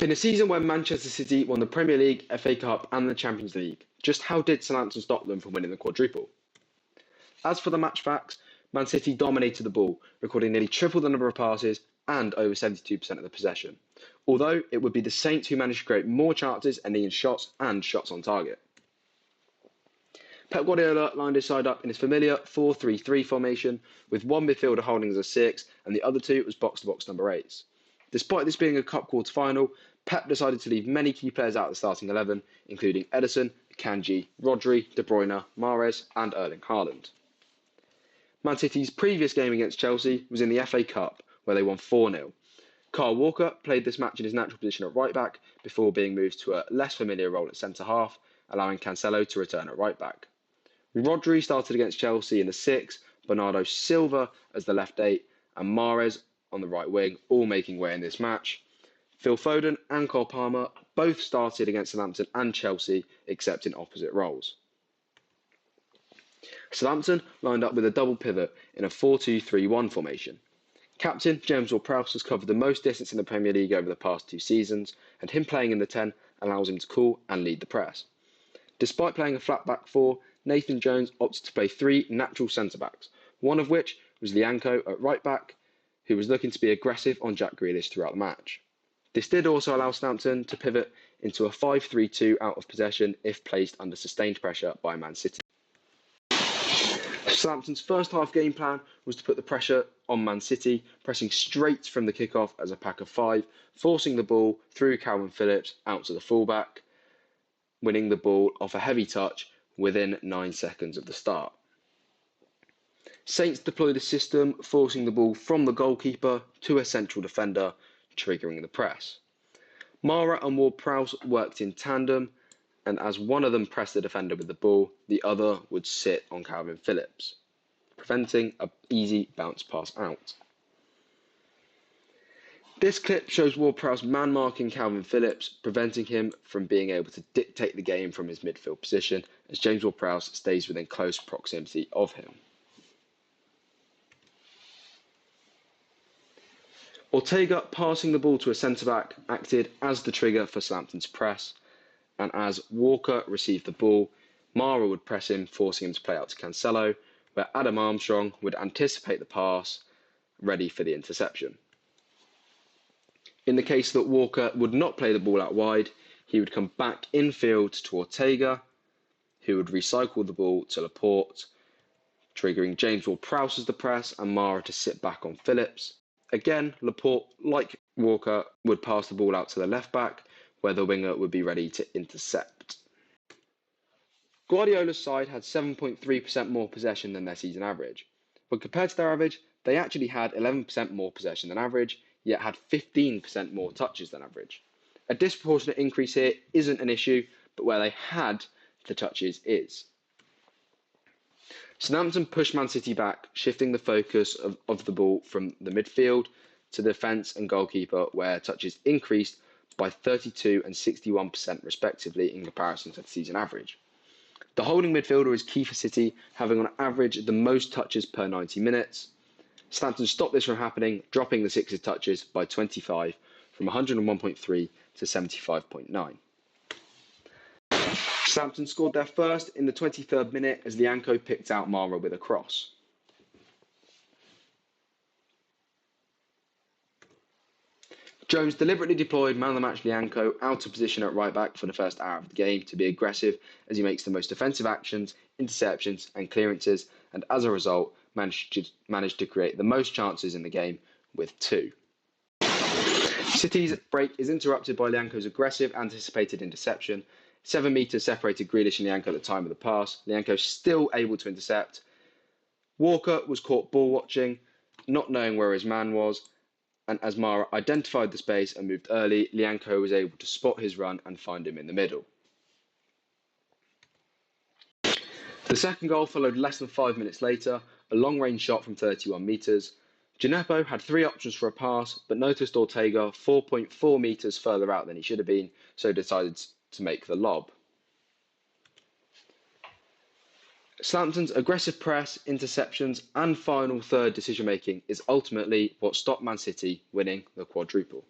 In a season where Manchester City won the Premier League, FA Cup and the Champions League, just how did Southampton stop them from winning the quadruple? As for the match facts, Man City dominated the ball, recording nearly triple the number of passes and over 72% of the possession, although it would be the Saints who managed to create more chances and in shots and shots on target. Pep Guardiola lined his side up in his familiar 4-3-3 formation, with one midfielder holding as a 6 and the other two as box-to-box number 8s. Despite this being a cup quarter-final, Pep decided to leave many key players out of the starting 11, including Ederson, Kanji, Rodri, De Bruyne, Mahrez and Erling Haaland. Man City's previous game against Chelsea was in the FA Cup, where they won 4-0. Kyle Walker played this match in his natural position at right-back before being moved to a less familiar role at centre-half, allowing Cancelo to return at right-back. Rodri started against Chelsea in the 6, Bernardo Silva as the left 8, and Mahrez on the right wing, all making way in this match. Phil Foden and Cole Palmer both started against Southampton and Chelsea, except in opposite roles. Southampton lined up with a double pivot in a 4-2-3-1 formation. Captain James Ward-Prowse has covered the most distance in the Premier League over the past 2 seasons, and him playing in the 10 allows him to call and lead the press. Despite playing a flat back 4, Nathan Jones opted to play 3 natural centre-backs, one of which was Lianco at right back, who was looking to be aggressive on Jack Grealish throughout the match. This did also allow Southampton to pivot into a 5-3-2 out of possession if placed under sustained pressure by Man City. Southampton's first half game plan was to put the pressure on Man City, pressing straight from the kickoff as a pack of 5, forcing the ball through Calvin Phillips out to the fullback, winning the ball off a heavy touch within 9 seconds of the start. Saints deployed a system forcing the ball from the goalkeeper to a central defender, triggering the press. Mara and Ward-Prowse worked in tandem, and as one of them pressed the defender with the ball, the other would sit on Calvin Phillips, preventing an easy bounce pass out. This clip shows Ward-Prowse man-marking Calvin Phillips, preventing him from being able to dictate the game from his midfield position, as James Ward-Prowse stays within close proximity of him. Ortega passing the ball to a centre-back acted as the trigger for Southampton's press, and as Walker received the ball, Mara would press him, forcing him to play out to Cancelo, where Adam Armstrong would anticipate the pass, ready for the interception. In the case that Walker would not play the ball out wide, he would come back infield to Ortega, who would recycle the ball to Laporte, triggering James Ward-Prowse as the press and Mara to sit back on Phillips. Again, Laporte, like Walker, would pass the ball out to the left back, where the winger would be ready to intercept. Guardiola's side had 7.3% more possession than their season average. When compared to their average, they actually had 11% more possession than average, yet had 15% more touches than average. A disproportionate increase here isn't an issue, but where they had the touches is. Southampton pushed Man City back, shifting the focus of the ball from the midfield to the defence and goalkeeper, where touches increased by 32 and 61% respectively in comparison to the season average. The holding midfielder is key for City, having on average the most touches per 90 minutes. Southampton stopped this from happening, dropping the Sixers' touches by 25 from 101.3 to 75.9. Southampton scored their first in the 23rd minute as Lianco picked out Mara with a cross. Jones deliberately deployed man of the match Lianco out of position at right back for the first hour of the game to be aggressive as he makes the most defensive actions, interceptions and clearances, and as a result managed to create the most chances in the game with 2. City's break is interrupted by Lianco's aggressive anticipated interception. 7 metres separated Grealish and Lianco at the time of the pass. Lianco still able to intercept. Walker was caught ball watching, not knowing where his man was, and as Mara identified the space and moved early, Lianco was able to spot his run and find him in the middle. The second goal followed less than 5 minutes later, a long-range shot from 31 metres. Gineppo had 3 options for a pass, but noticed Ortega 4.4 metres further out than he should have been, so decided to make the lob. Southampton's aggressive press, interceptions and final third decision making is ultimately what stopped Man City winning the quadruple.